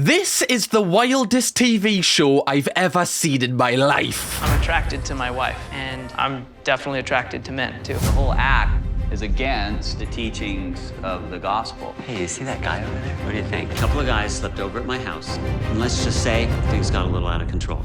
This is the wildest TV show I've ever seen in my life. I'm attracted to my wife, and I'm definitely attracted to men, too. The whole act is against the teachings of the gospel. Hey, you see that guy over there? What do you think? A couple of guys slept over at my house, and let's just say things got a little out of control.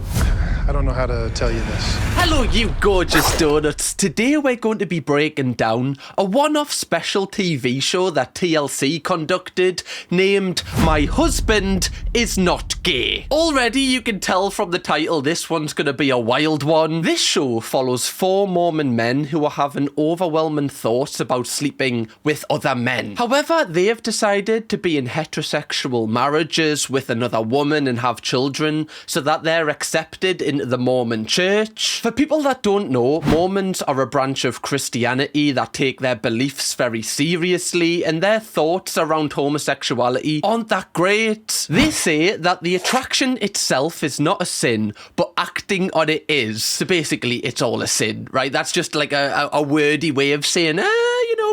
I don't know how to tell you this. Hello, you gorgeous donuts. Today we're going to be breaking down a one-off special TV show that TLC conducted named My Husband Is Not Gay. Already you can tell from the title this one's going to be a wild one. This show follows 4 Mormon men who are having overwhelming thoughts about sleeping with other men. However, they have decided to be in heterosexual marriages with another woman and have children so that they're accepted into the Mormon church. For people that don't know, Mormons are a branch of Christianity that take their beliefs very seriously, and their thoughts around homosexuality aren't that great. They say that the attraction itself is not a sin, but acting on it is. So basically, it's all a sin, right? That's just like a wordy way of saying,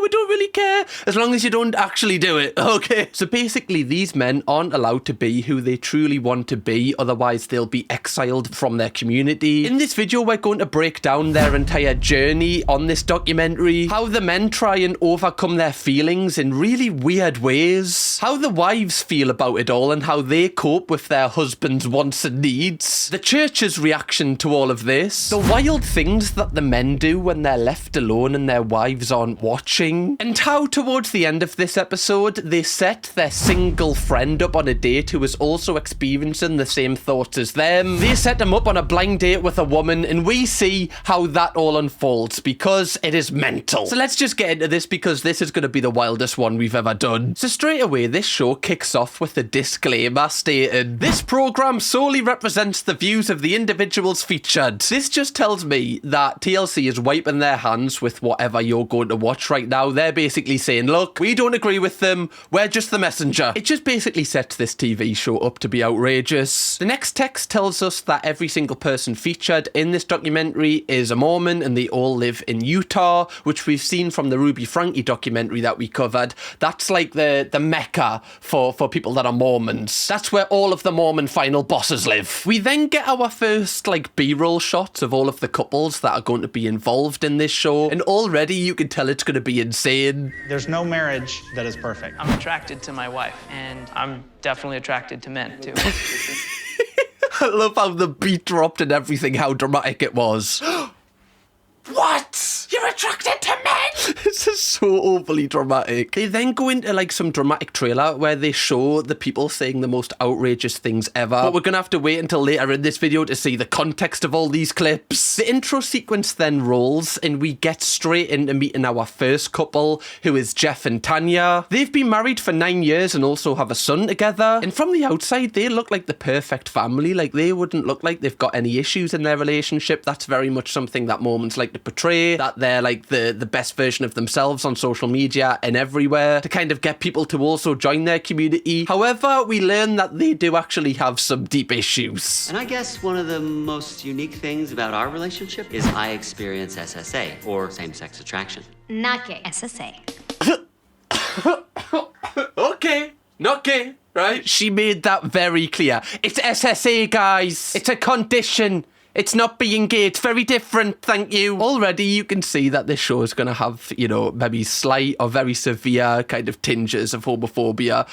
we don't really care as long as you don't actually do it, okay? So basically, these men aren't allowed to be who they truly want to be, otherwise they'll be exiled from their community. In this video, we're going to break down their entire journey on this documentary, how the men try and overcome their feelings in really weird ways, how the wives feel about it all and how they cope with their husbands' wants and needs, the church's reaction to all of this, the wild things that the men do when they're left alone and their wives aren't watching, and how towards the end of this episode they set their single friend up on a date who is also experiencing the same thoughts as them. They set him up on a blind date with a woman, and we see how that all unfolds because it is mental. So let's just get into this because this is going to be the wildest one we've ever done. So straight away, this show kicks off with a disclaimer stating, "This program solely represents the views of the individuals featured." This just tells me that TLC is wiping their hands with whatever you're going to watch right now. They're basically saying, look, we don't agree with them, we're just the messenger. It just basically sets this TV show up to be outrageous. The next text tells us that every single person featured in this documentary is a Mormon and they all live in Utah, which we've seen from the Ruby Franke documentary that we covered. That's like the mecca for people that are Mormons. That's where all of the Mormon final bosses live. We then get our first B-roll shots of all of the couples that are going to be involved in this show, and already you can tell it's going to be insane. There's no marriage that is perfect. I'm attracted to my wife, and I'm definitely attracted to men, too. I love how the beat dropped and everything, how dramatic it was. What? You're attracted to men? This is so overly dramatic. They then go into some dramatic trailer where they show the people saying the most outrageous things ever. But we're going to have to wait until later in this video to see the context of all these clips. The intro sequence then rolls and we get straight into meeting our first couple, who is Jeff and Tanya. They've been married for 9 years and also have a son together. And from the outside, they look like the perfect family. They wouldn't look like they've got any issues in their relationship. That's very much something that Mormons like to portray, that they're the best version of themselves on social media and everywhere to kind of get people to also join their community. However, we learn that they do actually have some deep issues. And I guess one of the most unique things about our relationship is I experience SSA, or same-sex attraction. Not gay. SSA. Okay, not gay, right? She made that very clear. It's SSA, guys. It's a condition. It's not being gay. It's very different, thank you. Already, you can see that this show is going to have, maybe slight or very severe kind of tinges of homophobia.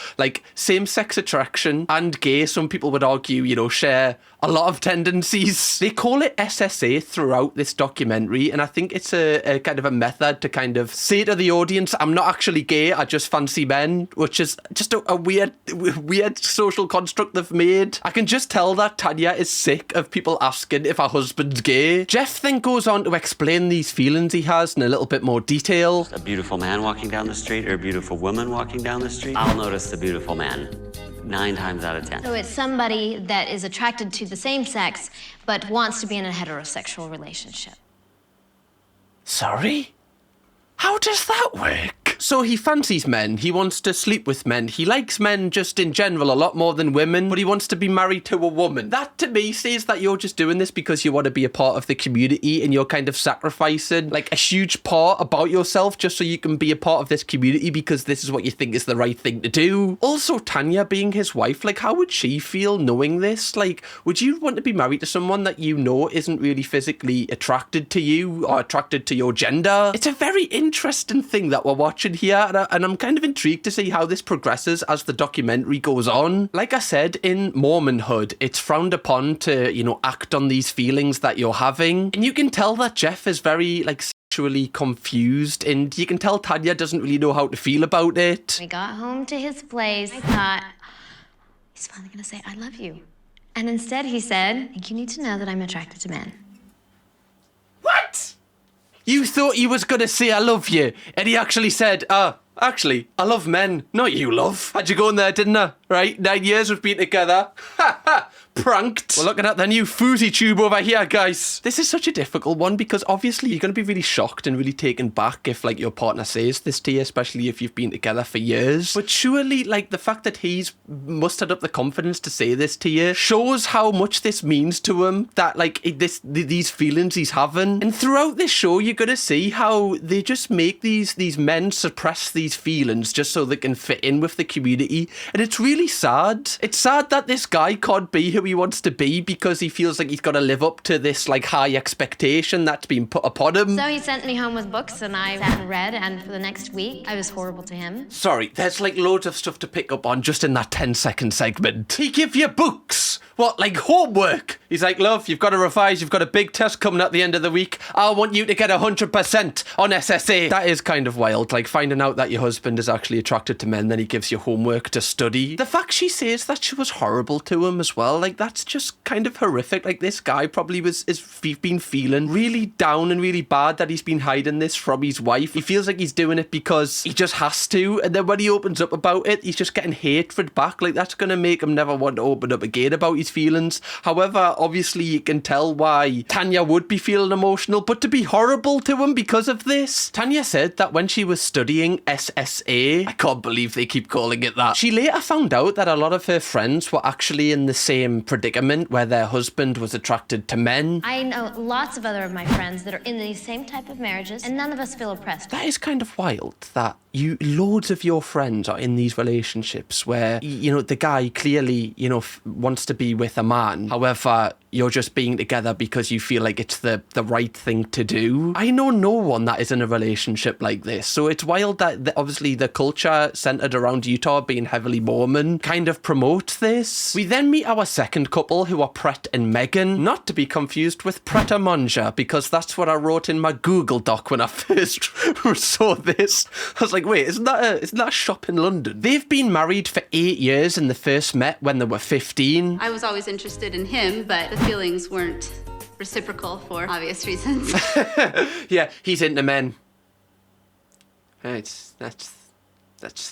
Same-sex attraction and gay, some people would argue, share a lot of tendencies. They call it SSA throughout this documentary, and I think it's a kind of a method to kind of say to the audience, I'm not actually gay, I just fancy men, which is just a weird social construct they've made. I can just tell that Tanya is sick of people asking if her husband's gay. Jeff then goes on to explain these feelings he has in a little bit more detail. A beautiful man walking down the street or a beautiful woman walking down the street, I'll notice the beautiful man 9 times out of 10. So it's somebody that is attracted to the same sex, but wants to be in a heterosexual relationship. Sorry? How does that work? So he fancies men, he wants to sleep with men, he likes men just in general a lot more than women, but he wants to be married to a woman. That to me says that you're just doing this because you want to be a part of the community and you're kind of sacrificing like a huge part about yourself just so you can be a part of this community because this is what you think is the right thing to do. Also, Tanya being his wife, like how would she feel knowing this? Like, would you want to be married to someone that you know isn't really physically attracted to you or attracted to your gender? It's a very interesting thing that we're watching here, and I'm kind of intrigued to see how this progresses as the documentary goes on. Like I said, in Mormonhood, it's frowned upon to, you know, act on these feelings that you're having, and you can tell that Jeff is very, like, sexually confused, and you can tell Tanya doesn't really know how to feel about it. We got home to his place. I thought, he's finally gonna say, I love you. And instead he said, I think you need to know that I'm attracted to men. What? You thought he was gonna say I love you, and he actually said, actually, I love men, not you, love. Had you go in there, didn't I? Right, 9 years we've been together. Ha ha! Pranked. We're looking at the new Fousey tube over here, guys. This is such a difficult one because obviously you're going to be really shocked and really taken back if like your partner says this to you, especially if you've been together for years. But surely like the fact that he's mustered up the confidence to say this to you shows how much this means to him, that like these feelings he's having. And throughout this show, you're going to see how they just make these men suppress these feelings just so they can fit in with the community. And it's really sad. It's sad that this guy can't be who he wants to be because he feels like he's got to live up to this like high expectation that's been put upon him. So he sent me home with books and I sat and read, and for the next week I was horrible to him. Sorry, there's like loads of stuff to pick up on just in that 10-second segment. He give you books. What, like homework? He's like, love, you've got to revise. You've got a big test coming at the end of the week. I want you to get 100% on SSA. That is kind of wild, like finding out that your husband is actually attracted to men, then he gives you homework to study. The fact she says that she was horrible to him as well, like that's just kind of horrific. Like this guy probably is been feeling really down and really bad that he's been hiding this from his wife. He feels like he's doing it because he just has to, and then when he opens up about it, he's just getting hatred back. Like that's going to make him never want to open up again about his feelings. However, obviously you can tell why Tanya would be feeling emotional, but to be horrible to him because of this. Tanya said that when she was studying SSA, I can't believe they keep calling it that, she later found out that a lot of her friends were actually in the same predicament where their husband was attracted to men. I know lots of other of my friends that are in these same type of marriages, and none of us feel oppressed. That is kind of wild that loads of your friends are in these relationships where, you know, the guy clearly, you know, wants to be with a man. However, you're just being together because you feel like it's the right thing to do. I know no one that is in a relationship like this. So it's wild that obviously the culture centered around Utah being heavily Mormon kind of promotes this. We then meet our second couple, who are Pret and Megan, not to be confused with Pret a Manger, because that's what I wrote in my Google Doc when I first saw this. I was like, wait, isn't that a shop in London? They've been married for 8 years and they first met when they were 15. I was always interested in him, but the feelings weren't reciprocal for obvious reasons. Yeah, he's into men. That's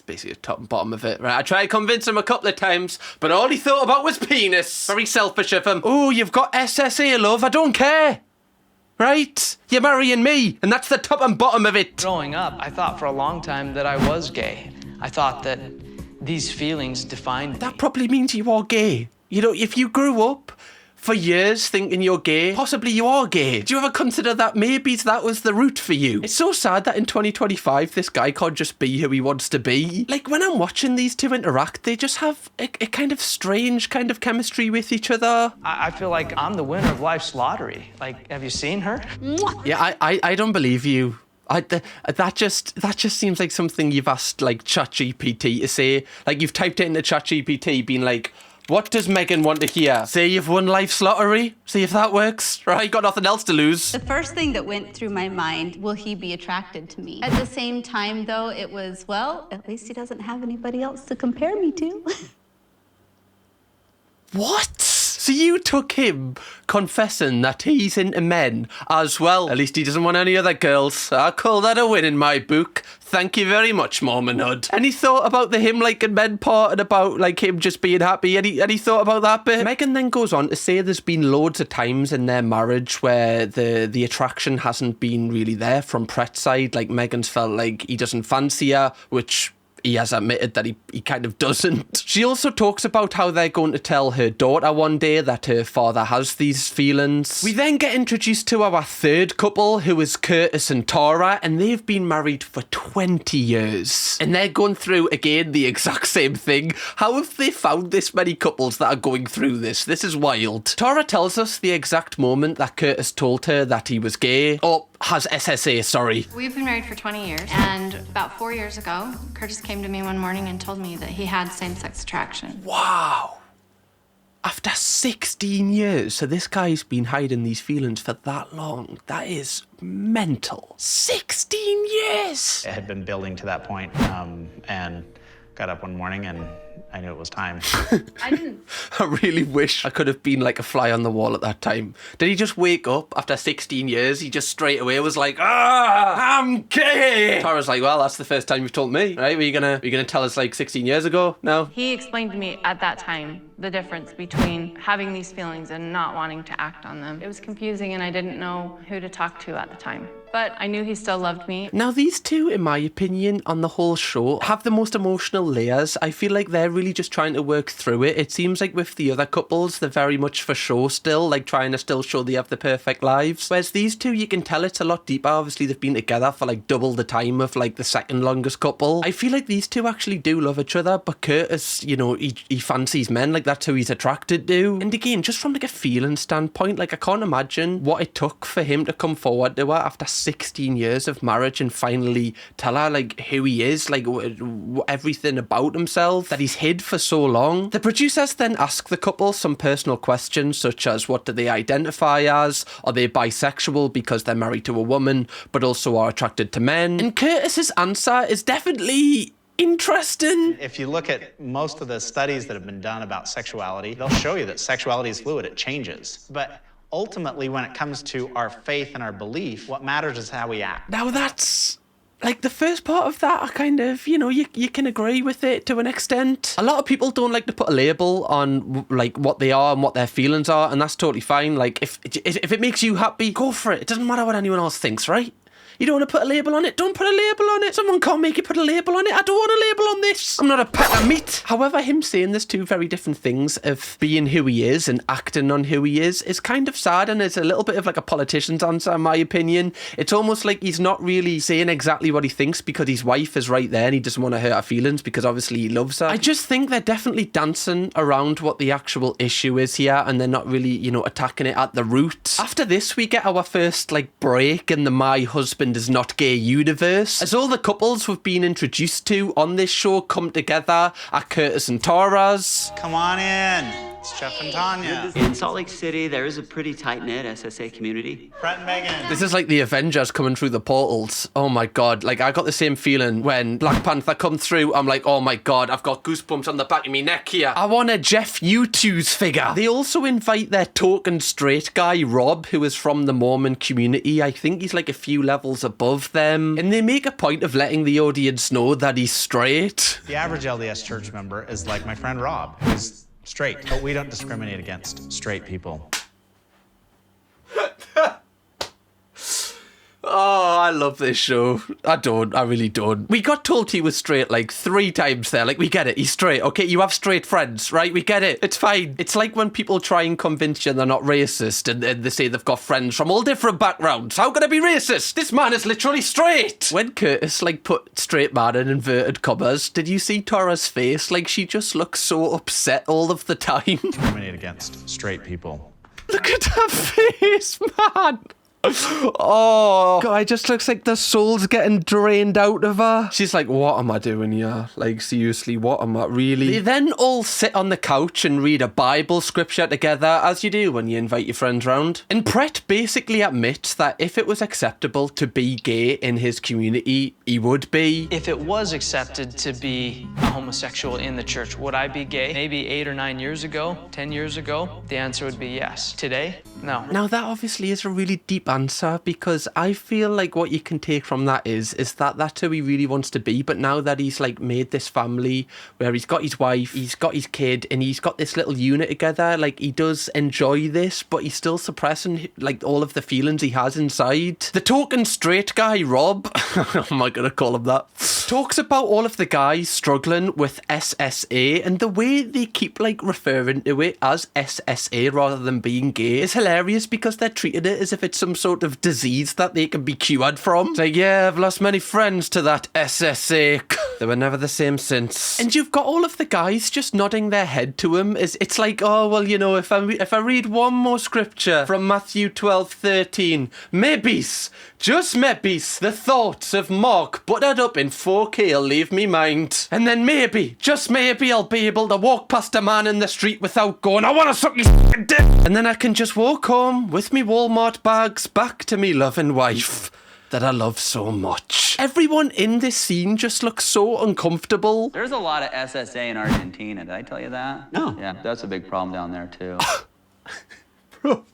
basically the top and bottom of it. Right, I tried to convince him a couple of times, but all he thought about was penis. Very selfish of him. Oh, you've got SSA, love, I don't care. Right? You're marrying me, and that's the top and bottom of it. Growing up, I thought for a long time that I was gay. I thought that these feelings defined me. That probably means you are gay. You know, if you grew up for years thinking you're gay, possibly you are gay. Do you ever consider that maybe that was the route for you? It's so sad that in 2025 this guy can't just be who he wants to be. Like when I'm watching these two interact, they just have a kind of strange kind of chemistry with each other. I feel like I'm the winner of life's lottery. Like, have you seen her? Yeah, I don't believe you. That just seems like something you've asked like ChatGPT to say. Like you've typed it into ChatGPT being like, what does Megan want to hear? Say you've won life's lottery? See if that works, right? Got nothing else to lose. The first thing that went through my mind, will he be attracted to me? At the same time, though, it was, well, at least he doesn't have anybody else to compare me to. What? So you took him confessing that he's into men as well. At least he doesn't want any other girls. I call that a win in my book. Thank you very much, Mormon Hood. Any thought about the him liking men part and about like him just being happy? Any thought about that bit? Megan then goes on to say there's been loads of times in their marriage where the attraction hasn't been really there from Prett's side. Like Megan's felt like he doesn't fancy her, which he has admitted that he kind of doesn't. She also talks about how they're going to tell her daughter one day that her father has these feelings. We then get introduced to our third couple, who is Curtis and Tara, and they've been married for 20 years. And they're going through, again, the exact same thing. How have they found this many couples that are going through this? This is wild. Tara tells us the exact moment that Curtis told her that he was gay. Oh, has SSA, sorry. We've been married for 20 years, and about 4 years ago, Curtis came to me one morning and told me that he had same-sex attraction. Wow. After 16 years, so this guy's been hiding these feelings for that long. That is mental. 16 years! It had been building to that point, and got up one morning and I knew it was time. I really wish I could have been like a fly on the wall at that time. Did he just wake up after 16 years? He just straight away was like, I'm gay! Tara's like, well, that's the first time you've told me, right? Were you gonna tell us like 16 years ago? No? He explained to me at that time the difference between having these feelings and not wanting to act on them. It was confusing and I didn't know who to talk to at the time. But I knew he still loved me. Now, these two, in my opinion, on the whole show, have the most emotional layers. I feel like they're really just trying to work through it. It seems like with the other couples, they're very much for show still, like trying to still show they have the perfect lives. Whereas these two, you can tell it's a lot deeper. Obviously, they've been together for like double the time of like the second longest couple. I feel like these two actually do love each other, but Curtis, you know, he fancies men, like that's who he's attracted to. And again, just from like a feeling standpoint, like I can't imagine what it took for him to come forward to her after 16 years of marriage and finally tell her like who he is, like everything about himself that he's hid for so long. The producers then ask the couple some personal questions such as what do they identify as? Are they bisexual because they're married to a woman but also are attracted to men? And Curtis's answer is definitely interesting. If you look at most of the studies that have been done about sexuality, they'll show you that sexuality is fluid, it changes. But ultimately, when it comes to our faith and our belief, what matters is how we act. Now that's, like, the first part of that, I kind of, you know, you can agree with it to an extent. A lot of people don't like to put a label on, like, what they are and what their feelings are, and that's totally fine. Like, if it makes you happy, go for it. It doesn't matter what anyone else thinks, right? You don't want to put a label on it? Don't put a label on it. Someone can't make you put a label on it. I don't want a label on this. I'm not a pack of meat. However, him saying there's two very different things of being who he is and acting on who he is kind of sad, and it's a little bit of like a politician's answer, in my opinion. It's almost like he's not really saying exactly what he thinks because his wife is right there and he doesn't want to hurt her feelings because obviously he loves her. I just think they're definitely dancing around what the actual issue is here and they're not really, you know, attacking it at the root. After this, we get our first like break in the My Husband Is Not Gay universe, as all the couples we've been introduced to on this show come together at Curtis and Tara's. Come on in. It's Jeff and Tanya. In Salt Lake City, there is a pretty tight-knit SSA community. Brett and Megan. This is like the Avengers coming through the portals. Oh my god, like I got the same feeling when Black Panther come through. I'm like, oh my god, I've got goosebumps on the back of my neck here. I want a Jeff U2's figure. They also invite their token straight guy, Rob, who is from the Mormon community. I think he's like a few levels above them. And they make a point of letting the audience know that he's straight. The average LDS church member is like my friend Rob, who's straight, but we don't discriminate against straight people. Oh, I love this show. I really don't. We got told he was straight like 3 times there. Like, we get it. He's straight. Okay, you have straight friends, right? We get it. It's fine. It's like when people try and convince you they're not racist and they say they've got friends from all different backgrounds. How can I be racist? This man is literally straight. When Curtis, like, put straight man in inverted commas, did you see Tara's face? Like, she just looks so upset all of the time. Discriminate against straight people. Look at her face, man. Oh, God, it just looks like the soul's getting drained out of her. She's like, what am I doing here? Like, seriously, what am I really? They then all sit on the couch and read a Bible scripture together, as you do when you invite your friends round. And Brett basically admits that if it was acceptable to be gay in his community, he would be. If it was accepted to be a homosexual in the church, would I be gay? Maybe 8 or 9 years ago, 10 years ago, the answer would be yes. Today, No. Now, that obviously is a really deep answer, because I feel like what you can take from that is that that's who he really wants to be. But now that he's like made this family where he's got his wife, he's got his kid, and he's got this little unit together, like he does enjoy this, but he's still suppressing like all of the feelings he has inside. The token straight guy, Rob, am I gonna call him that, talks about all of the guys struggling with SSA, and the way they keep like referring to it as SSA rather than being gay is hilarious, because they're treating it as if it's some sort of disease that they can be cured from. It's like, yeah, I've lost many friends to that SSA. They were never the same since. And you've got all of the guys just nodding their head to him. It's like, oh, well, you know, if I read one more scripture from Matthew 12:13, maybes, just maybes, the thoughts of Mark buttered up in 4K will leave me mind. And then maybe, just maybe, I'll be able to walk past a man in the street without going, I want to suck his dick. And then I can just walk home with me Walmart bags back to me loving wife that I love so much. Everyone in this scene just looks so uncomfortable. There's a lot of SSA in Argentina. Did I tell you that? No. Yeah, that's a big problem down there, too. Bro,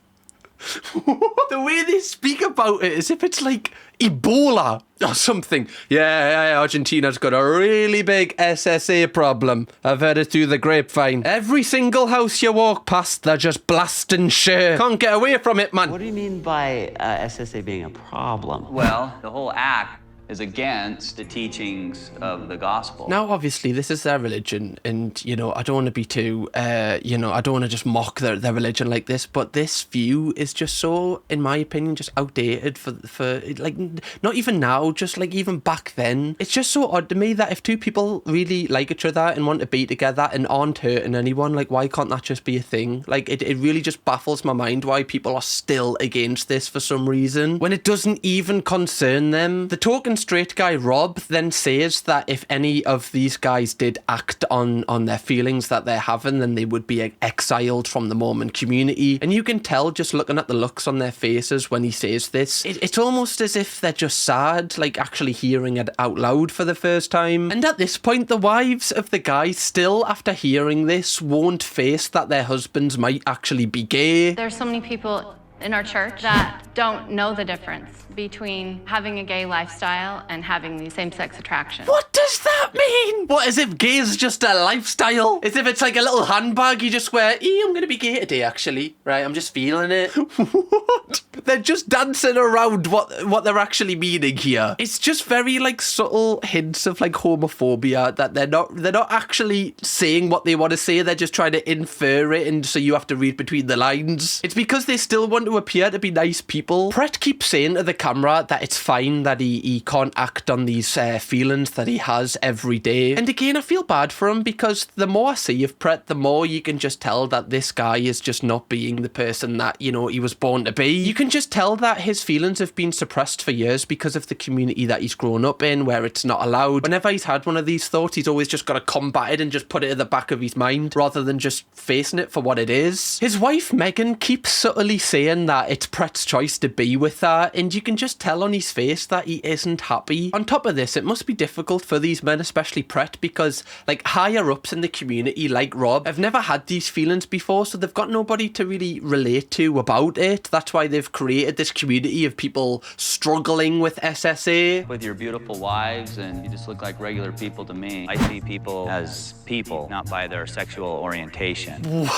the way they speak about it as if it's like Ebola or something. Yeah, Argentina's got a really big SSA problem. I've heard it through the grapevine. Every single house you walk past, they're just blasting shit. Can't get away from it, man. What do you mean by SSA being a problem? Well, the whole act is against the teachings of the gospel. Now, obviously, this is their religion, and, you know, I don't want to be too, I don't want to just mock their religion like this, but this view is just so, in my opinion, just outdated for like, not even now, just like even back then. It's just so odd to me that if two people really like each other and want to be together and aren't hurting anyone, like, why can't that just be a thing? Like, it really just baffles my mind why people are still against this for some reason, when it doesn't even concern them. The token straight guy Rob then says that if any of these guys did act on their feelings that they're having, then they would be exiled from the Mormon community. And you can tell just looking at the looks on their faces when he says this, it's almost as if they're just sad, like actually hearing it out loud for the first time. And at this point, the wives of the guys still, after hearing this, won't face that their husbands might actually be gay. There's so many people in our church that don't know the difference between having a gay lifestyle and having the same-sex attraction. What does that mean? What, as if gay is just a lifestyle? As if it's like a little handbag you just wear, I'm gonna be gay today, actually. Right, I'm just feeling it. What? They're just dancing around what they're actually meaning here. It's just very like subtle hints of like homophobia that they're not actually saying what they want to say. They're just trying to infer it, and so you have to read between the lines. It's because they still want to appear to be nice people. Brett keeps saying to the camera that it's fine that he can't act on these feelings that he has every day. And again, I feel bad for him, because the more I see of Brett, the more you can just tell that this guy is just not being the person that, you know, he was born to be. You can just tell that his feelings have been suppressed for years because of the community that he's grown up in, where it's not allowed. Whenever he's had one of these thoughts, he's always just got to combat it and just put it at the back of his mind rather than just facing it for what it is. His wife Megan keeps subtly saying that it's Brett's choice to be with her, and you can just tell on his face that he isn't happy. On top of this, it must be difficult for these men, especially Brett, because like higher ups in the community like Rob have never had these feelings before, so they've got nobody to really relate to about it. That's why they've created this community of people struggling with SSA. With your beautiful wives, and you just look like regular people to me. I see people as people, not by their sexual orientation.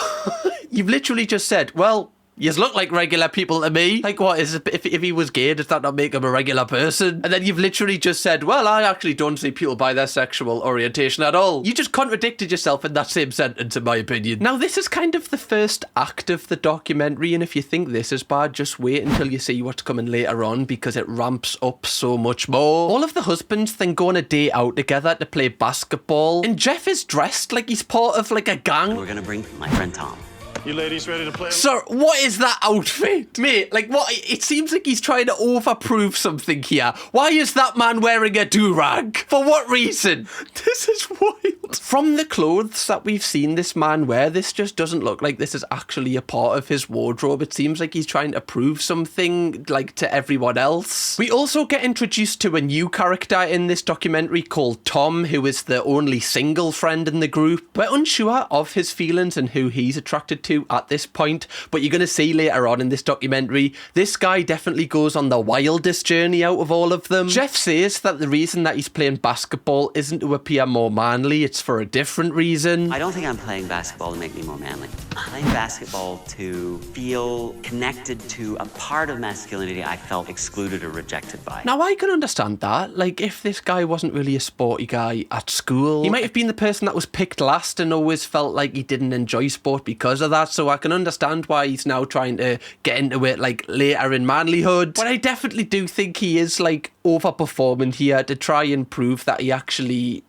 You've literally just said, well, you look like regular people to me. Like, what is it, if he was gay, does that not make him a regular person? And then you've literally just said, well, I actually don't see people by their sexual orientation at all. You just contradicted yourself in that same sentence, in my opinion. Now, this is kind of the first act of the documentary, and if you think this is bad, just wait until you see what's coming later on, because it ramps up so much more. All of the husbands then go on a day out together to play basketball, and Jeff is dressed like he's part of like a gang. We're gonna bring my friend Tom. You ladies ready to play? Sir, what is that outfit? Mate, like what? It seems like he's trying to overprove something here. Why is that man wearing a do-rag? For what reason? This is wild. From the clothes that we've seen this man wear, this just doesn't look like this is actually a part of his wardrobe. It seems like he's trying to prove something, like, to everyone else. We also get introduced to a new character in this documentary called Tom, who is the only single friend in the group. We're unsure of his feelings and who he's attracted to to at this point, but you're going to see later on in this documentary, this guy definitely goes on the wildest journey out of all of them. Jeff says that the reason that he's playing basketball isn't to appear more manly, it's for a different reason. I don't think I'm playing basketball to make me more manly. I'm playing basketball to feel connected to a part of masculinity I felt excluded or rejected by. Now, I can understand that. Like, if this guy wasn't really a sporty guy at school, he might have been the person that was picked last and always felt like he didn't enjoy sport because of that, so I can understand why he's now trying to get into it, like, later in manlyhood. But I definitely do think he is, like, overperforming here to try and prove that he actually...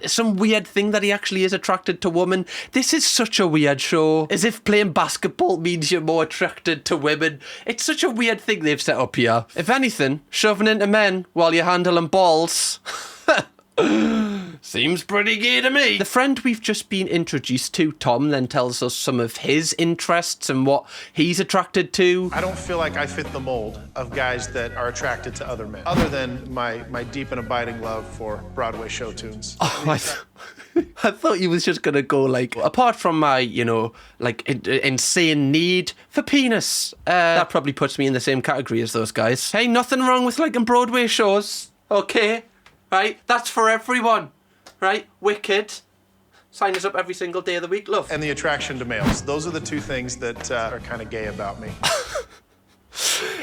some weird thing that he actually is attracted to women. This is such a weird show. As if playing basketball means you're more attracted to women. It's such a weird thing they've set up here. If anything, shoving into men while you're handling balls... seems pretty gay to me. The friend we've just been introduced to, Tom, then tells us some of his interests and what he's attracted to. I don't feel like I fit the mold of guys that are attracted to other men, other than my deep and abiding love for Broadway show tunes. Oh, I thought he was just going to go, like, apart from my, you know, like, insane need for penis. That probably puts me in the same category as those guys. Hey, nothing wrong with liking Broadway shows, okay? Right? That's for everyone. Right? Wicked. Sign us up every single day of the week, love. And the attraction to males. Those are the two things that are kind of gay about me.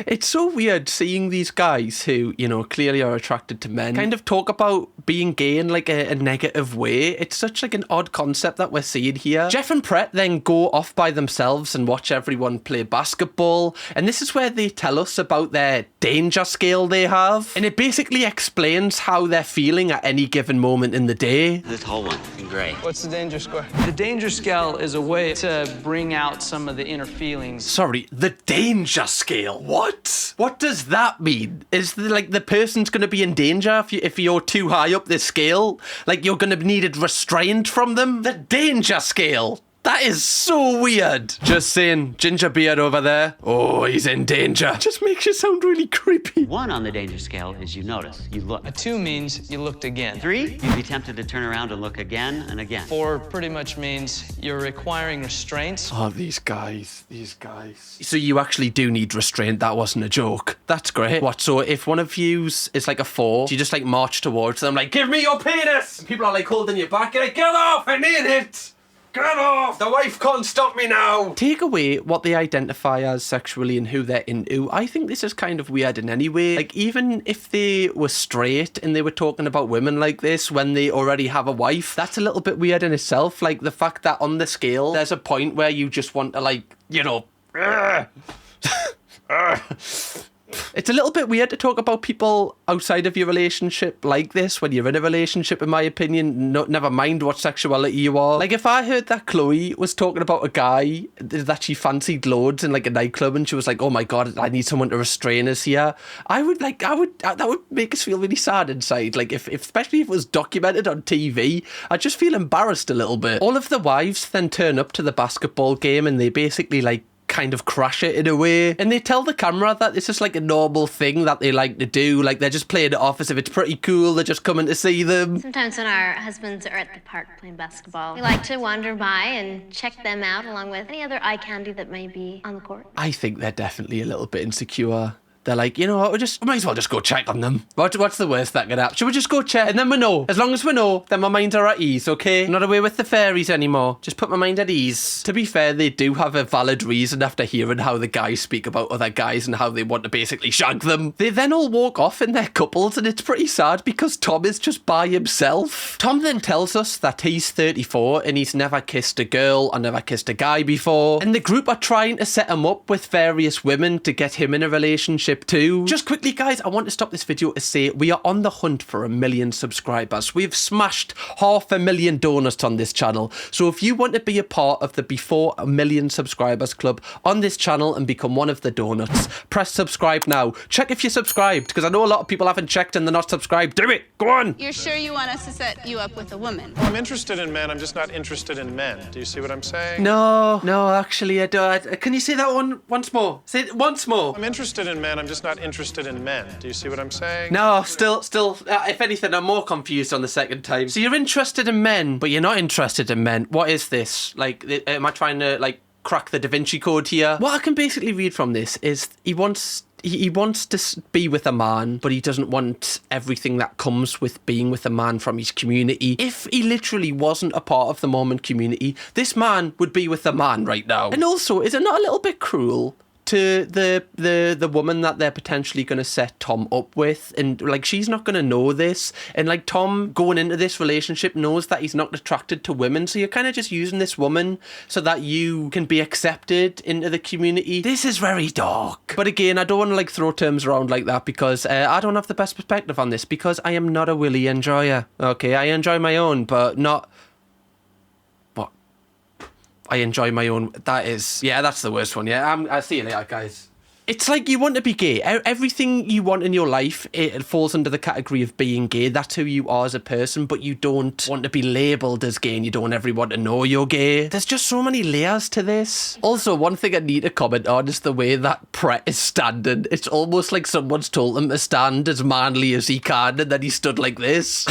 It's so weird seeing these guys who, you know, clearly are attracted to men kind of talk about being gay in like a negative way. It's such like an odd concept that we're seeing here. Jeff and Brett then go off by themselves and watch everyone play basketball, and this is where they tell us about their danger scale they have, and it basically explains how they're feeling at any given moment in the day. This whole one in gray. What's the danger score? The danger scale is a way to bring out some of the inner feelings. Sorry, the danger scale. What? What does that mean? Is the person's going to be in danger if you're too high up this scale? Like, you're going to need it restrained from them? The danger scale. That is so weird. Just saying, ginger beard over there. Oh, he's in danger. Just makes you sound really creepy. 1 on the danger scale is you notice, you look. A 2 means you looked again. 3, you'd be tempted to turn around and look again and again. 4 pretty much means you're requiring restraints. Oh, these guys. So you actually do need restraint. That wasn't a joke. That's great. What, so if one of yous is like a 4, you just like march towards them like, give me your penis! And people are like holding you back. You're like, get off! I need it! Get off! The wife can't stop me now! Take away what they identify as sexually and who they're into. I think this is kind of weird in any way. Like, even if they were straight and they were talking about women like this when they already have a wife, that's a little bit weird in itself. Like, the fact that on the scale, there's a point where you just want to, like, you know... It's a little bit weird to talk about people outside of your relationship like this when you're in a relationship, in my opinion. No, never mind what sexuality you are. Like, if I heard that Chloe was talking about a guy that she fancied loads in like a nightclub and she was like, oh my God, I need someone to restrain us here, that would make us feel really sad inside. Like, if especially if it was documented on TV, I'd just feel embarrassed a little bit. All of the wives then turn up to the basketball game and they basically like kind of crash it in a way, and they tell the camera that it's just like a normal thing that they like to do, like they're just playing it off as if it's pretty cool, they're just coming to see them. Sometimes when our husbands are at the park playing basketball, we like to wander by and check them out along with any other eye candy that may be on the court. I think they're definitely a little bit insecure. They're like, you know what, we might as well just go check on them. What's the worst that could happen? Should we just go check? And then we know. As long as we know, then my minds are at ease, okay? I'm not away with the fairies anymore. Just put my mind at ease. To be fair, they do have a valid reason after hearing how the guys speak about other guys and how they want to basically shag them. They then all walk off in their couples, and it's pretty sad because Tom is just by himself. Tom then tells us that he's 34 and he's never kissed a girl or never kissed a guy before. And the group are trying to set him up with various women to get him in a relationship too. Just quickly, guys, I want to stop this video to say we are on the hunt for 1 million subscribers. We've smashed 500,000 donuts on this channel. So if you want to be a part of the Before 1 Million Subscribers Club on this channel and become one of the donuts, press subscribe now. Check if you're subscribed, because I know a lot of people haven't checked and they're not subscribed. Do it! Go on! You're sure you want us to set you up with a woman? Well, I'm interested in men, I'm just not interested in men. Do you see what I'm saying? No, actually, I don't. Can you say that one once more? Say it once more. I'm interested in men, I'm just not interested in men. Do you see what I'm saying? No, still, if anything, I'm more confused on the second time. So you're interested in men, but you're not interested in men. What is this? Like, am I trying to, like, crack the Da Vinci Code here. What I can basically read from this is he wants to be with a man, but he doesn't want everything that comes with being with a man from his community. If he literally wasn't a part of the Mormon community, this man would be with a man right now. And also, is it not a little bit cruel to the woman that they're potentially going to set Tom up with? And like, she's not going to know this, and like, Tom going into this relationship knows that he's not attracted to women, so you're kind of just using this woman so that you can be accepted into the community. This is very dark. But again, I don't want to like throw terms around like that, because I don't have the best perspective on this, because I am not a willy enjoyer. Okay, I enjoy my own, but not... I enjoy my own. That's the worst one. Yeah, I'll see you later, guys. It's like you want to be gay. Everything you want in your life, it falls under the category of being gay. That's who you are as a person, but you don't want to be labelled as gay, and you don't want everyone to know you're gay. There's just so many layers to this. Also, one thing I need to comment on is the way that Brett is standing. It's almost like someone's told him to stand as manly as he can, and then he stood like this.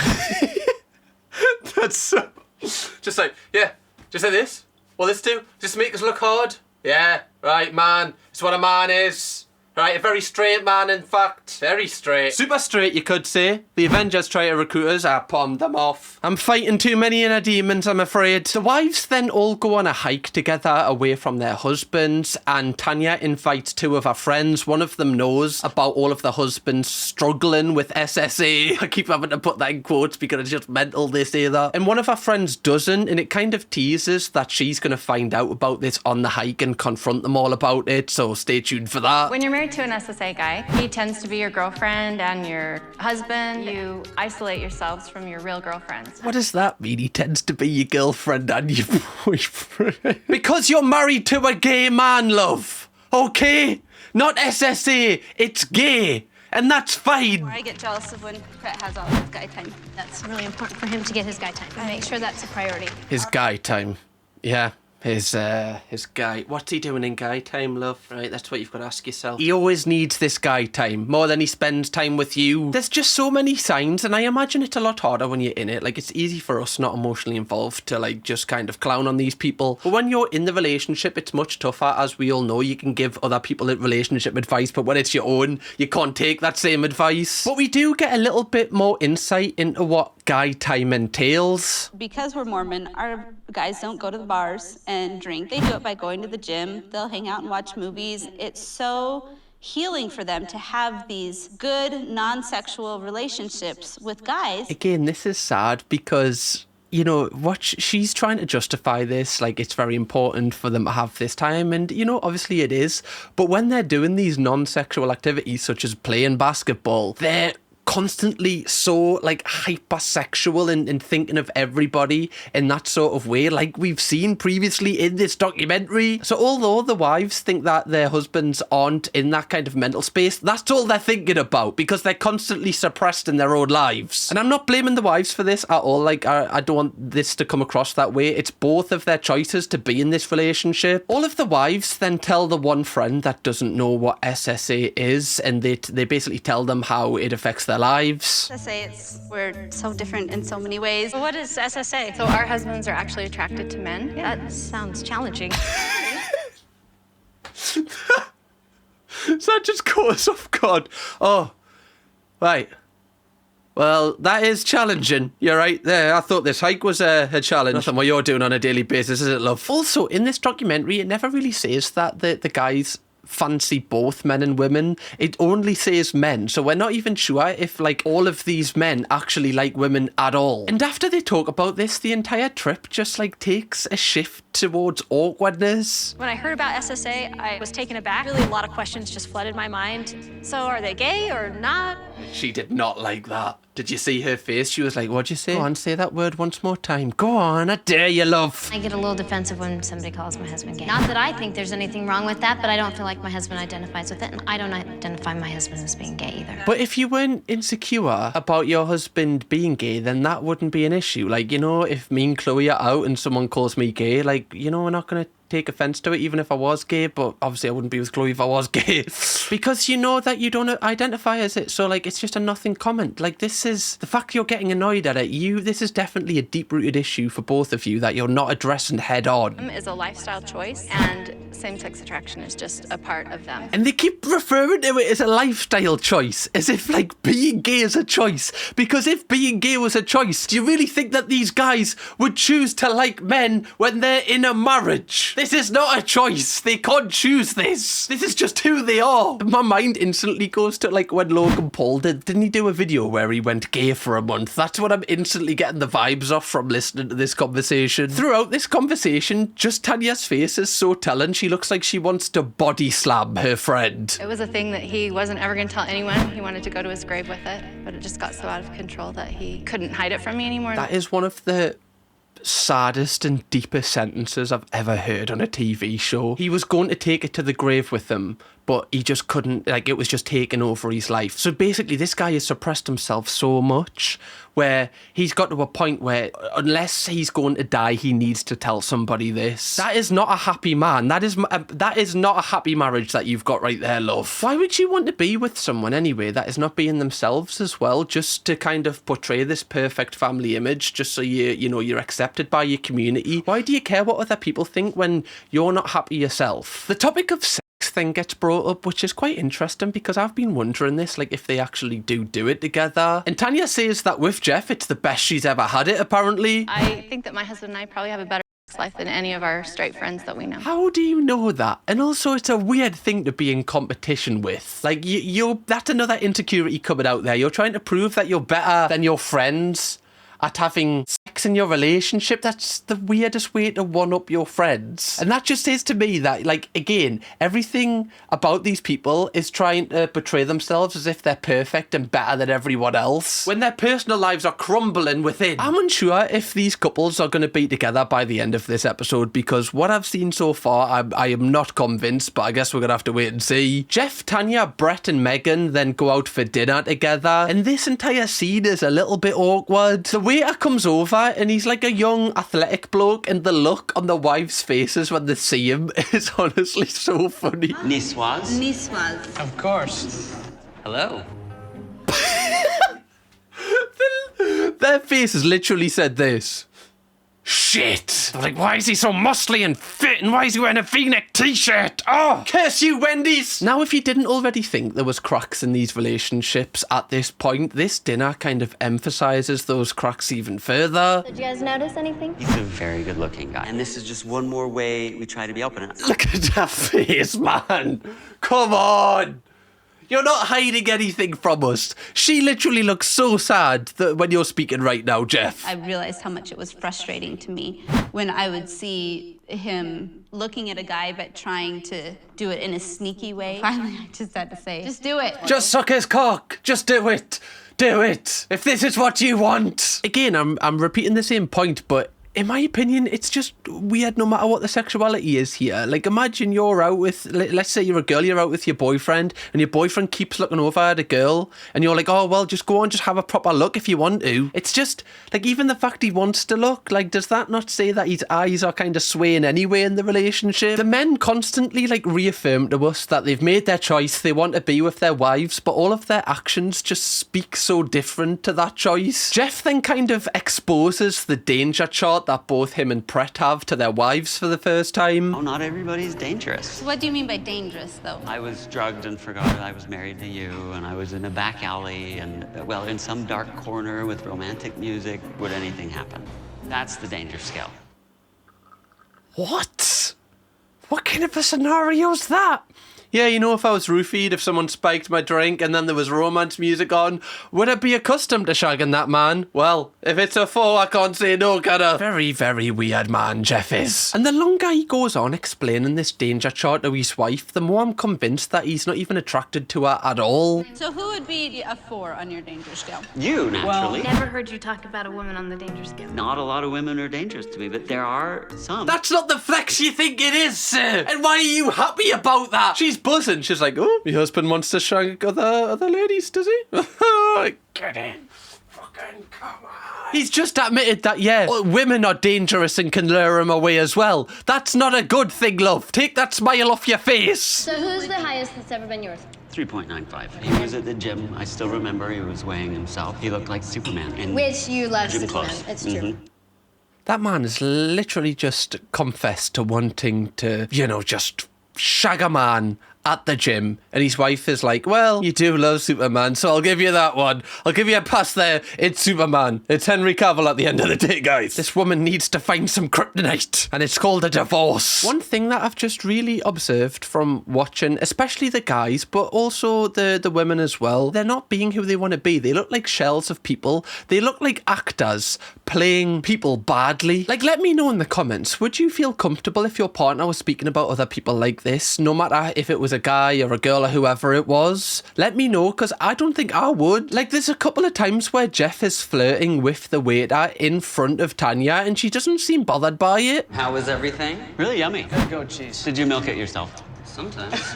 That's so... Just like, yeah, just like this. Well, this do? Just make us look hard? Yeah, right, man. It's what a man is. Right, a very straight man, in fact. Very straight. Super straight, you could say. The Avengers try to recruit us. I palmed them off. I'm fighting too many inner demons, I'm afraid. The wives then all go on a hike together away from their husbands, and Tanya invites two of her friends. One of them knows about all of the husbands struggling with SSA. I keep having to put that in quotes because it's just mental they say that. And one of her friends doesn't, and it kind of teases that she's going to find out about this on the hike and confront them all about it, so stay tuned for that. When you're married to an SSA guy, he tends to be your girlfriend and your husband. You isolate yourselves from your real girlfriends. What does that mean? He tends to be your girlfriend and your boyfriend. Because you're married to a gay man, love. Okay? Not SSA. It's gay. And that's fine. I get jealous of when Brett has all his guy time. That's really important for him to get his guy time. And make sure that's a priority. His guy time. Yeah. His guy. What's he doing in guy time, love? Right, that's what you've got to ask yourself. He always needs this guy time, more than he spends time with you. There's just so many signs, and I imagine it's a lot harder when you're in it. Like, it's easy for us not emotionally involved to, like, just kind of clown on these people. But when you're in the relationship, it's much tougher. As we all know, you can give other people relationship advice, but when it's your own, you can't take that same advice. But we do get a little bit more insight into what guy time entails. Because we're Mormon, our guys don't go to the bars and drink. They do it by going to the gym. They'll hang out and watch movies. It's so healing for them to have these good non-sexual relationships with guys. Again, this is sad because, you know, what she's trying to justify this, like, it's very important for them to have this time, and, you know, obviously it is. But when they're doing these non-sexual activities, such as playing basketball, they're constantly so, like, hypersexual and thinking of everybody in that sort of way, like we've seen previously in this documentary. So although the wives think that their husbands aren't in that kind of mental space, that's all they're thinking about, because they're constantly suppressed in their own lives. And I'm not blaming the wives for this at all. Like, I don't want this to come across that way. It's both of their choices to be in this relationship. All of the wives then tell the one friend that doesn't know what SSA is, and they basically tell them how it affects their lives. SSA, we're so different in so many ways. What is SSA? So our husbands are actually attracted to men? Yeah, that sounds challenging. So that just caught us off guard. Oh, right. Well, that is challenging. You're right there. I thought this hike was a challenge. Nothing what you're doing on a daily basis, is it, love? Also, in this documentary, it never really says that the guys fancy both men and women. It only says men, so we're not even sure if, like, all of these men actually like women at all. And after they talk about this, the entire trip just, like, takes a shift towards awkwardness. When I heard about SSA, I was taken aback. Really, a lot of questions just flooded my mind. So are they gay or not? She did not like that. Did you see her face? She was like, what'd you say? Go on, say that word once more time. Go on, I dare you, love. I get a little defensive when somebody calls my husband gay. Not that I think there's anything wrong with that, but I don't feel like my husband identifies with it, and I don't identify my husband as being gay either. But if you weren't insecure about your husband being gay, then that wouldn't be an issue. Like, you know, if me and Chloe are out and someone calls me gay, like, you know, we're not going to take offence to it, even if I was gay, but obviously I wouldn't be with Chloe if I was gay. Because you know that you don't identify as it, so like it's just a nothing comment. Like this is, the fact you're getting annoyed at it, this is definitely a deep-rooted issue for both of you that you're not addressing head on. Is a lifestyle choice, and same-sex attraction is just a part of them. And they keep referring to it as a lifestyle choice, as if like being gay is a choice. Because if being gay was a choice, do you really think that these guys would choose to like men when they're in a marriage? This is not a choice. They can't choose this. This is just who they are. My mind instantly goes to like when Logan Paul didn't he do a video where he went gay for a month? That's what I'm instantly getting the vibes off from listening to this conversation. Throughout this conversation, just Tanya's face is so telling. She looks like she wants to body slam her friend. It was a thing that he wasn't ever going to tell anyone. He wanted to go to his grave with it, but it just got so out of control that he couldn't hide it from me anymore. That is one of the saddest and deepest sentences I've ever heard on a TV show. He was going to take it to the grave with him, but he just couldn't, like it was just taking over his life. So basically this guy has suppressed himself so much where he's got to a point where unless he's going to die, he needs to tell somebody this. That is not a happy man. That is not a happy marriage that you've got right there, love. Why would you want to be with someone anyway that is not being themselves as well, just to kind of portray this perfect family image, just so you're accepted by your community? Why do you care what other people think when you're not happy yourself? The topic of sex thing gets brought up, which is quite interesting because I've been wondering this, like if they actually do it together. And Tanya says that with Jeff, it's the best she's ever had it, apparently. I think that my husband and I probably have a better sex life than any of our straight friends that we know. How do you know that? And also, it's a weird thing to be in competition with. Like, that's another insecurity coming out there. You're trying to prove that you're better than your friends at having sex in your relationship. That's the weirdest way to one-up your friends. And that just says to me that, like, again, everything about these people is trying to portray themselves as if they're perfect and better than everyone else, when their personal lives are crumbling within. I'm unsure if these couples are going to be together by the end of this episode, because what I've seen so far, I am not convinced, but I guess we're going to have to wait and see. Jeff, Tanya, Brett and Megan then go out for dinner together, and this entire scene is a little bit awkward. The waiter comes over and he's like a young athletic bloke, and the look on the wives' faces when they see him is honestly so funny. Niçoise? Niçoise. Of course. Hello. Their faces literally said this. Shit! They're like, why is he so muscly and fit, and why is he wearing a V-neck t-shirt? Oh, curse you, Wendy's! Now, if you didn't already think there was cracks in these relationships at this point, this dinner kind of emphasises those cracks even further. Did you guys notice anything? He's a very good-looking guy. And this is just one more way we try to be open. Look at that face, man. Come on. You're not hiding anything from us. She literally looks so sad that when you're speaking right now, Jeff. I realized how much it was frustrating to me when I would see him looking at a guy but trying to do it in a sneaky way. Finally, I just had to say, just do it. Just suck his cock. Just do it. Do it. If this is what you want. Again, I'm repeating the same point, but in my opinion, it's just weird no matter what the sexuality is here. Like, imagine you're out with, let's say you're a girl, you're out with your boyfriend, and your boyfriend keeps looking over at a girl, and you're like, oh, well, just go on, just have a proper look if you want to. It's just, like, even the fact he wants to look, like, does that not say that his eyes are kind of swaying anyway in the relationship? The men constantly, like, reaffirm to us that they've made their choice, they want to be with their wives, but all of their actions just speak so different to that choice. Jeff then kind of exposes the danger chart that both him and Brett have to their wives for the first time. Oh, not everybody's dangerous. What do you mean by dangerous, though? I was drugged and forgot I was married to you, and I was in a back alley, and, well, in some dark corner with romantic music. Would anything happen? That's the danger scale. What? What kind of a scenario's that? Yeah, you know, if I was roofied, if someone spiked my drink and then there was romance music on, would I be accustomed to shagging that man? Well, if it's a 4, I can't say no, can I? Very, very weird man, Jeff is. And the longer he goes on explaining this danger chart to his wife, the more I'm convinced that he's not even attracted to her at all. So who would be a 4 on your danger scale? You, naturally. Never heard you talk about a woman on the danger scale. Not a lot of women are dangerous to me, but there are some. That's not the flex you think it is, sir. And why are you happy about that? She's buzzing. She's like, oh, your husband wants to shag other ladies, does he? Get in. fucking come on. He's just admitted that, yeah, women are dangerous and can lure him away as well. That's not a good thing, love. Take that smile off your face. So who's the highest that's ever been yours? 3.95. He was at the gym. I still remember he was weighing himself. He looked like Superman. In Which you love gym Superman. clothes. It's true. That man has literally just confessed to wanting to, just shag a man at the gym, and his wife is like, well, you do love Superman, so I'll give you that one. I'll give you a pass there. It's Superman. It's Henry Cavill at the end of the day, guys. This woman needs to find some kryptonite, and it's called a divorce. One thing that I've just really observed from watching, especially the guys, but also the women as well, they're not being who they want to be. They look like shells of people. They look like actors playing people badly. Like, let me know in the comments, would you feel comfortable if your partner was speaking about other people like this, no matter if it was a guy or a girl or whoever it was? Let me know, because I don't think I would. Like, there's a couple of times where Jeff is flirting with the waiter in front of Tanya, and she doesn't seem bothered by it. How was everything? Really yummy. Good goat cheese. Did you milk it yourself? Sometimes.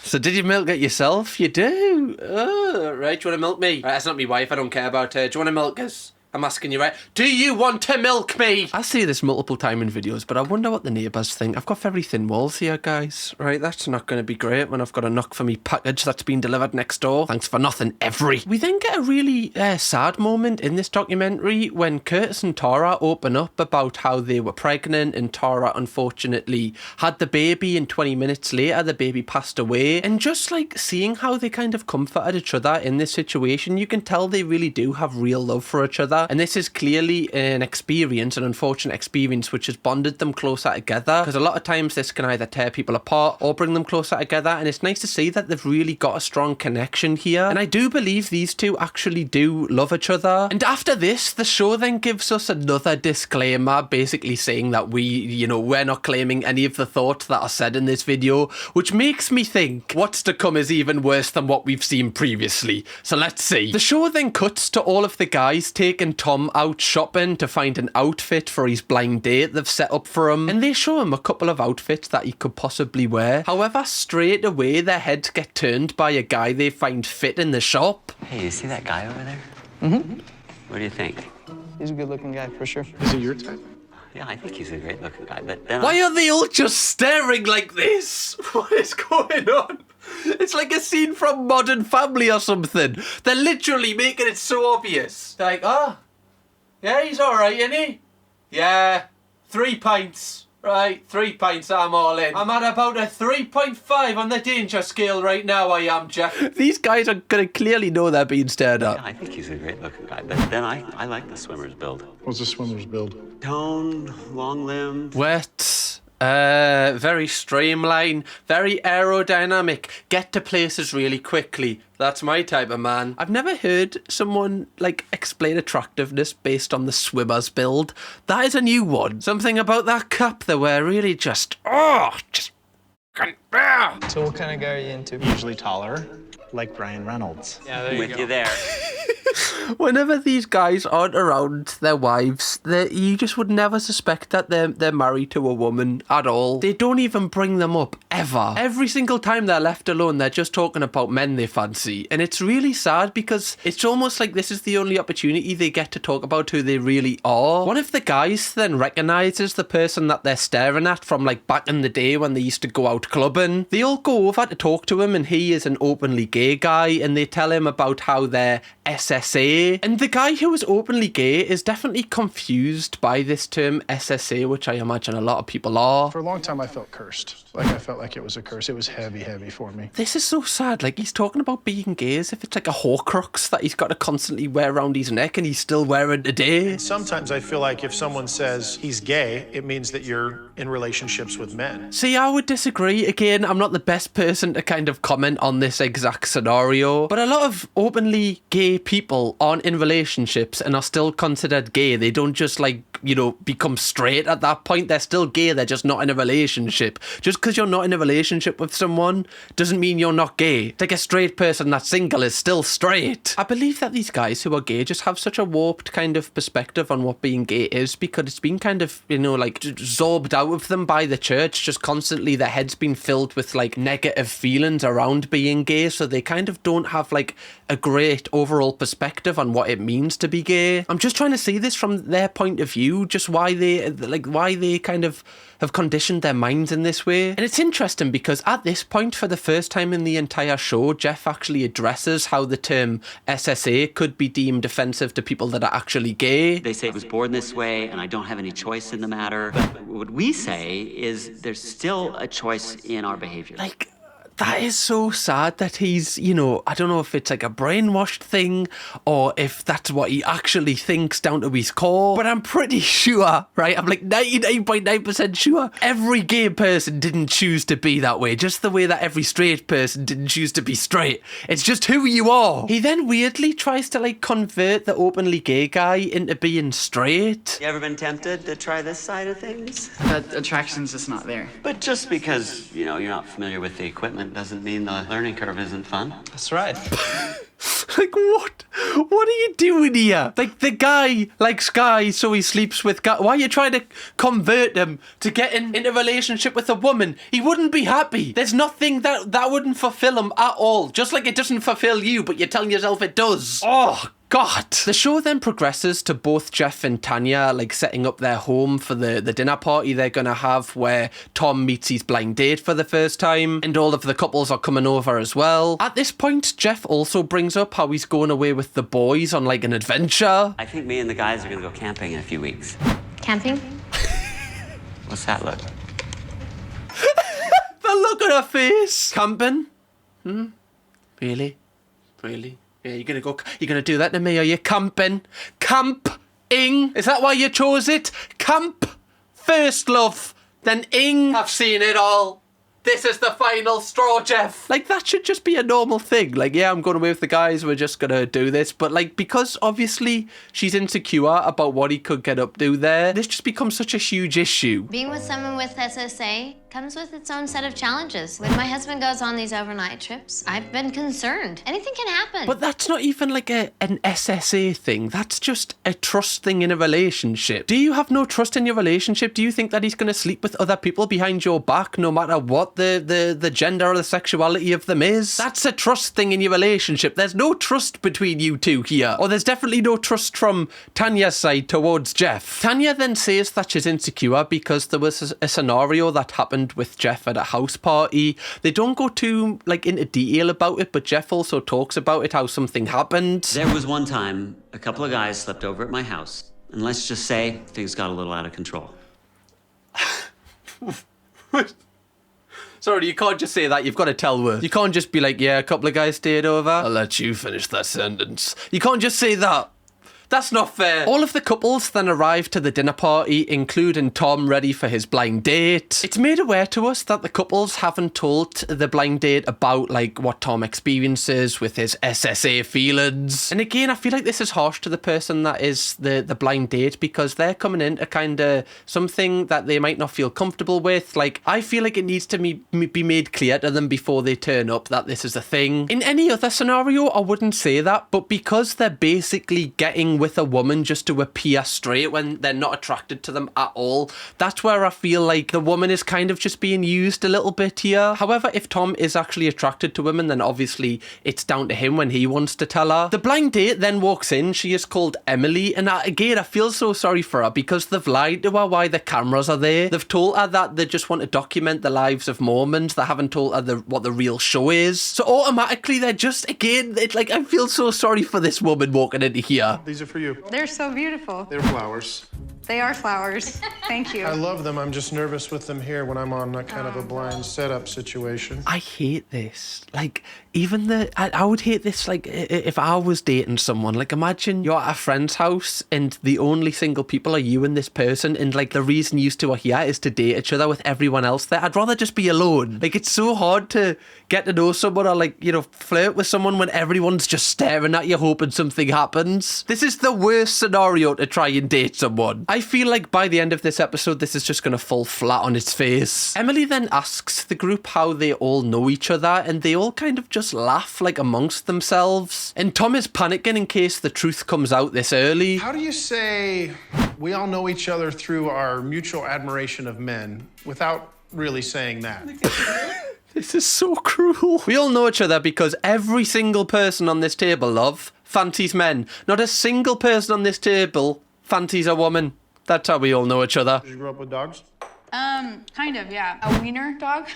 So did you milk it yourself? You do? Oh, right, do you want to milk me? Right, that's not me wife, I don't care about her. Do you want to milk us? I'm asking you, right? Do you want to milk me? I see this multiple time in videos, but I wonder what the neighbours think. I've got very thin walls here, guys. Right, that's not going to be great when I've got a knock for me package that's been delivered next door. Thanks for nothing, every. We then get a really sad moment in this documentary when Curtis and Tara open up about how they were pregnant, and Tara unfortunately had the baby, and 20 minutes later the baby passed away. And just like seeing how they kind of comforted each other in this situation, you can tell they really do have real love for each other. And this is clearly an unfortunate experience, which has bonded them closer together. Because a lot of times this can either tear people apart or bring them closer together. And it's nice to see that they've really got a strong connection here. And I do believe these two actually do love each other. And after this, the show then gives us another disclaimer, basically saying that we're not claiming any of the thoughts that are said in this video, which makes me think what's to come is even worse than what we've seen previously. So let's see. The show then cuts to all of the guys taking Tom out shopping to find an outfit for his blind date they've set up for him, and they show him a couple of outfits that he could possibly wear. However, straight away their heads get turned by a guy they find fit in the shop. Hey, you see that guy over there? Mm-hmm. What do you think? He's a good-looking guy, for sure. Is he your type? Yeah, I think he's a great looking guy, but then Why are they all just staring like this? What is going on? It's like a scene from Modern Family or something. They're literally making it so obvious. They're like, yeah, he's alright, isn't he? Yeah, 3 pints. Right, 3 pints, I'm all in. I'm at about a 3.5 on the danger scale right now, I am, Jeff. These guys are going to clearly know they're being stared at. yeah, I think he's a great looking guy, but then I like the swimmer's build. What's a swimmer's build? Tone, long limbed. Wet, very streamlined, very aerodynamic, get to places really quickly. That's my type of man. I've never heard someone explain attractiveness based on the swimmer's build. That is a new one. Something about that cup that we're really just. So what kind of guy are you into? Usually taller, like Ryan Reynolds. Yeah, there you With go. you there. Whenever these guys aren't around their wives, you just would never suspect that they're married to a woman at all. They don't even bring them up, ever. Every single time they're left alone, they're just talking about men they fancy. And it's really sad because it's almost like this is the only opportunity they get to talk about who they really are. One of the guys then recognises the person that they're staring at from back in the day when they used to go out clubbing. They all go over to talk to him, and he is an openly gay guy, and they tell him about how they're SSA. And the guy who is openly gay is definitely confused by this term SSA, which I imagine a lot of people are. For a long time, I felt cursed. I felt like it was a curse. It was heavy, heavy for me. This is so sad. He's talking about being gay as if it's like a Horcrux that he's got to constantly wear around his neck, and he's still wearing today. Sometimes I feel like if someone says he's gay, it means that you're in relationships with men. See, I would disagree. Again, I'm not the best person to kind of comment on this exact scenario, but a lot of openly gay people aren't in relationships and are still considered gay. They don't just become straight at that point. They're still gay. They're just not in a relationship. Just because you're not in a relationship with someone doesn't mean you're not gay. It's like a straight person that's single is still straight. I believe that these guys who are gay just have such a warped kind of perspective on what being gay is, because it's been kind of, you know, like absorbed out of them by the church. Just constantly their head's been filled with like negative feelings around being gay, so they kind of don't have like a great overall perspective on what it means to be gay. I'm just trying to see this from their point of view, just why they kind of have conditioned their minds in this way. And it's interesting because at this point, for the first time in the entire show, Jeff actually addresses how the term SSA could be deemed offensive to people that are actually gay. They say I was born this way and I don't have any choice in the matter. But what we say is there's still a choice in our behavior. Like, that is so sad that he's, you know, I don't know if it's like a brainwashed thing or if that's what he actually thinks down to his core, but I'm pretty sure, right? I'm like 99.9% sure every gay person didn't choose to be that way, just the way that every straight person didn't choose to be straight. It's just who you are. He then weirdly tries to like convert the openly gay guy into being straight. You ever been tempted to try this side of things? That attraction's just not there. But just because, you know, you're not familiar with the equipment doesn't mean the learning curve isn't fun. That's right. Like, what? What are you doing here? Like, the guy likes guys, so he sleeps with guys. Why are you trying to convert him to get into a relationship with a woman? He wouldn't be happy. There's nothing that wouldn't fulfill him at all. Just like it doesn't fulfill you, but you're telling yourself it does. Oh, God. The show then progresses to both Jeff and Tanya like setting up their home for the dinner party they're gonna have, where Tom meets his blind date for the first time, and all of the couples are coming over as well. At this point, Jeff also brings up how he's going away with the boys on like an adventure. I think me and the guys are gonna go camping in a few weeks. Camping? What's that look? The look on her face. Camping? Really? Yeah, you're gonna do that to me, are you? Camping? Camp-ing? Is that why you chose it? Camp first, love, then ing. I've seen it all. This is the final straw, Jeff. Like, that should just be a normal thing. Like, yeah, I'm going away with the guys, we're just gonna do this. But, like, because obviously she's insecure about what he could get up to there, this just becomes such a huge issue. Being with someone with SSA comes with its own set of challenges. When my husband goes on these overnight trips, I've been concerned. Anything can happen. But that's not even like an SSA thing. That's just a trust thing in a relationship. Do you have no trust in your relationship? Do you think that he's going to sleep with other people behind your back no matter what the gender or the sexuality of them is? That's a trust thing in your relationship. There's no trust between you two here. Or there's definitely no trust from Tanya's side towards Jeff. Tanya then says that she's insecure because there was a scenario that happened with Jeff at a house party. They don't go too like into detail about it, but Jeff also talks about it, how something happened. There was one time a couple of guys slept over at my house, and let's just say things got a little out of control. Sorry, you can't just say that. You've got to tell words. You can't just be like, yeah, a couple of guys stayed over. I'll let you finish that sentence. You can't just say that. That's not fair. All of the couples then arrive to the dinner party, including Tom, ready for his blind date. It's made aware to us that the couples haven't told the blind date about like what Tom experiences with his SSA feelings. And again, I feel like this is harsh to the person that is the blind date, because they're coming into kind of something that they might not feel comfortable with. Like, I feel like it needs to be made clear to them before they turn up that this is a thing. In any other scenario, I wouldn't say that, but because they're basically getting with a woman just to appear straight when they're not attracted to them at all, that's where I feel like the woman is kind of just being used a little bit here. However, if Tom is actually attracted to women, then obviously it's down to him when he wants to tell her. The blind date then walks in. She is called Emily, and again, I feel so sorry for her because they've lied to her why the cameras are there. They've told her that they just want to document the lives of Mormons. They haven't told her what the real show is. So automatically they're just, again, it's like, I feel so sorry for this woman walking into here. These are for you. They're so beautiful. They're flowers. They are flowers. Thank you. I love them. I'm just nervous with them here when I'm on a kind of a blind setup situation. I hate this. Like, even I would hate this, like, if I was dating someone. Like, imagine you're at a friend's house and the only single people are you and this person, and, like, the reason you two are here is to date each other with everyone else there. I'd rather just be alone. Like, it's so hard to get to know someone or, like, you know, flirt with someone when everyone's just staring at you hoping something happens. This is the worst scenario to try and date someone. I I feel like by the end of this episode, this is just going to fall flat on its face. Emily then asks the group how they all know each other, and they all kind of just laugh like amongst themselves. And Tom is panicking in case the truth comes out this early. How do you say we all know each other through our mutual admiration of men without really saying that? This is so cruel. We all know each other because every single person on this table, love, fancies men. Not a single person on this table fancies a woman. That's how we all know each other. Did you grow up with dogs? Kind of, yeah. A wiener dog?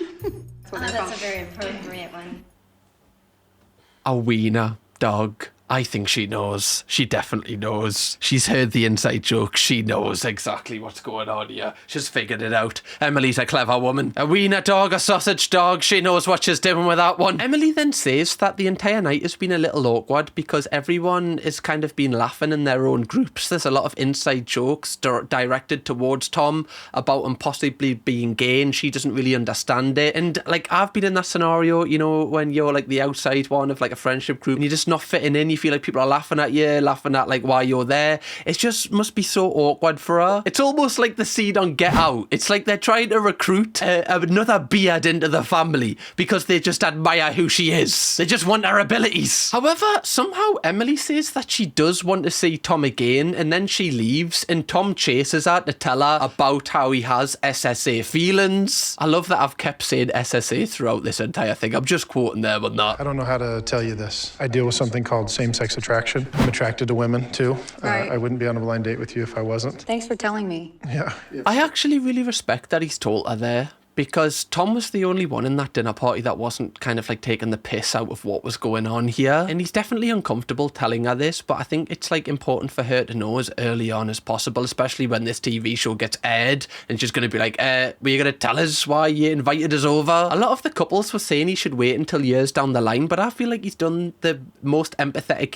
That's a very appropriate one. A wiener dog. I think she knows. She definitely knows. She's heard the inside joke. She knows exactly what's going on here. She's figured it out. Emily's a clever woman. A wiener dog, a sausage dog. She knows what she's doing with that one. Emily then says that the entire night has been a little awkward because everyone has kind of been laughing in their own groups. There's a lot of inside jokes directed towards Tom about him possibly being gay, and she doesn't really understand it. And like, I've been in that scenario, you know, when you're like the outside one of like a friendship group and you're just not fitting in. You feel like people are laughing at you, laughing at like why you're there. It just must be so awkward for her. It's almost like the scene on Get Out. It's like they're trying to recruit another beard into the family because they just admire who she is. They just want her abilities. However, somehow Emily says that she does want to see Tom again, and then she leaves and Tom chases her to tell her about how he has SSA feelings. I love that I've kept saying SSA throughout this entire thing. I'm just quoting them on that. I don't know how to tell you this. I deal with something called same-sex attraction. I'm attracted to women, too. Right. I wouldn't be on a blind date with you if I wasn't. Thanks for telling me. Yeah. I actually really respect that he's told her there, because Tom was the only one in that dinner party that wasn't kind of like taking the piss out of what was going on here. And he's definitely uncomfortable telling her this, but I think it's like important for her to know as early on as possible, especially when this TV show gets aired and she's going to be like, were you going to tell us why you invited us over? A lot of the couples were saying he should wait until years down the line, but I feel like he's done the most empathetic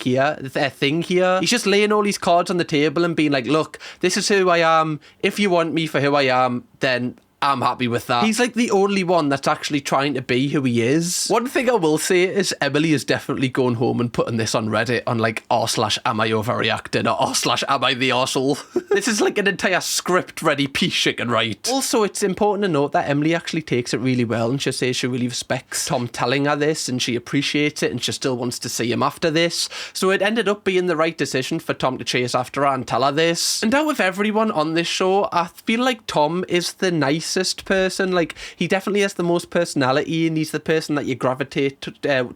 thing here. He's just laying all these cards on the table and being like, look, this is who I am. If you want me for who I am, then I'm happy with that. He's like the only one that's actually trying to be who he is. One thing I will say is Emily is definitely going home and putting this on Reddit on like r/am I overreacting or r/am I the arsehole. This is like an entire script ready piece she can write. Also, it's important to note that Emily actually takes it really well, and she says she really respects Tom telling her this and she appreciates it and she still wants to see him after this. So it ended up being the right decision for Tom to chase after her and tell her this. And out of everyone on this show, I feel like Tom is the nicest person. Like, he definitely has the most personality and he's the person that you gravitate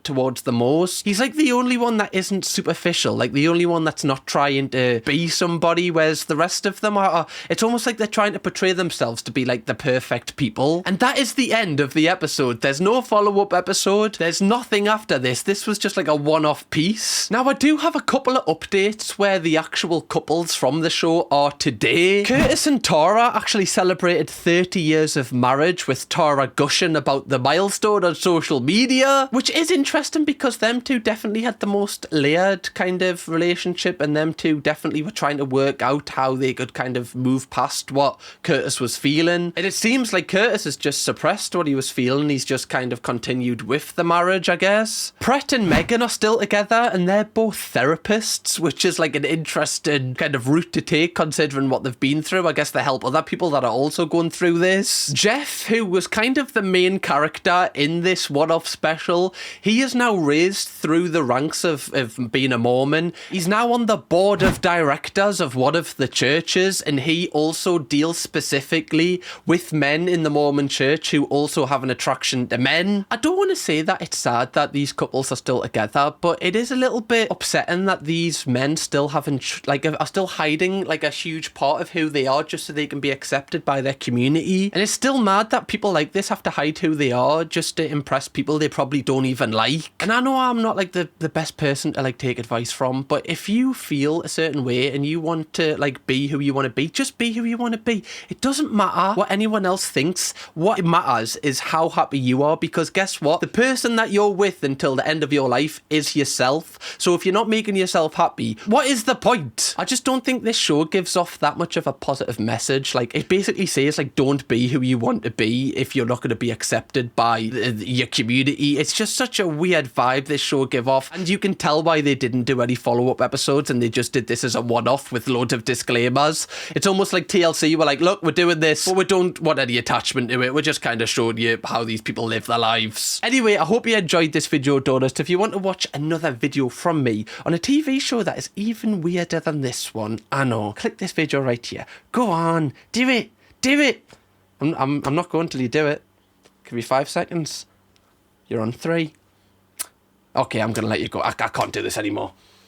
towards the most. He's like the only one that isn't superficial, like the only one that's not trying to be somebody, whereas the rest of them are, it's almost like they're trying to portray themselves to be like the perfect people. And that is the end of the episode. There's no follow-up episode. There's nothing after this. This was just like a one-off piece. Now, I do have a couple of updates where the actual couples from the show are today. Curtis and Tara actually celebrated 30 years of marriage, with Tara gushing about the milestone on social media, which is interesting because them two definitely had the most layered kind of relationship, and them two definitely were trying to work out how they could kind of move past what Curtis was feeling. And it seems like Curtis has just suppressed what he was feeling. He's just kind of continued with the marriage, I guess. Brett and Megan are still together and they're both therapists, which is like an interesting kind of route to take considering what they've been through. I guess they help other people that are also going through this. Jeff, who was kind of the main character in this one-off special, he is now raised through the ranks of being a Mormon. He's now on the board of directors of one of the churches, and he also deals specifically with men in the Mormon church who also have an attraction to men. I don't want to say that it's sad that these couples are still together, but it is a little bit upsetting that these men still are still hiding like a huge part of who they are just so they can be accepted by their community. And it's still mad that people like this have to hide who they are just to impress people they probably don't even like. And I know I'm not like the best person to like take advice from, but if you feel a certain way and you want to like be who you want to be, just be who you want to be. It doesn't matter what anyone else thinks. What matters is how happy you are, because guess what? The person that you're with until the end of your life is yourself. So if you're not making yourself happy, what is the point? I just don't think this show gives off that much of a positive message. Like, it basically says like, don't be who you want to be if you're not going to be accepted by your community. It's just such a weird vibe this show give off, and you can tell why they didn't do any follow-up episodes and they just did this as a one-off with loads of disclaimers. It's almost like TLC were like, look, we're doing this, but we don't want any attachment to it. We're just kind of showing you how these people live their lives. Anyway, I hope you enjoyed this video, Donut. If you want to watch another video from me on a TV show that is even weirder than this one, I know, click this video right here. Go on, do it, do it. I'm not going till you do it. Give me 5 seconds. You're on 3. Okay, I'm gonna let you go. I can't do this anymore.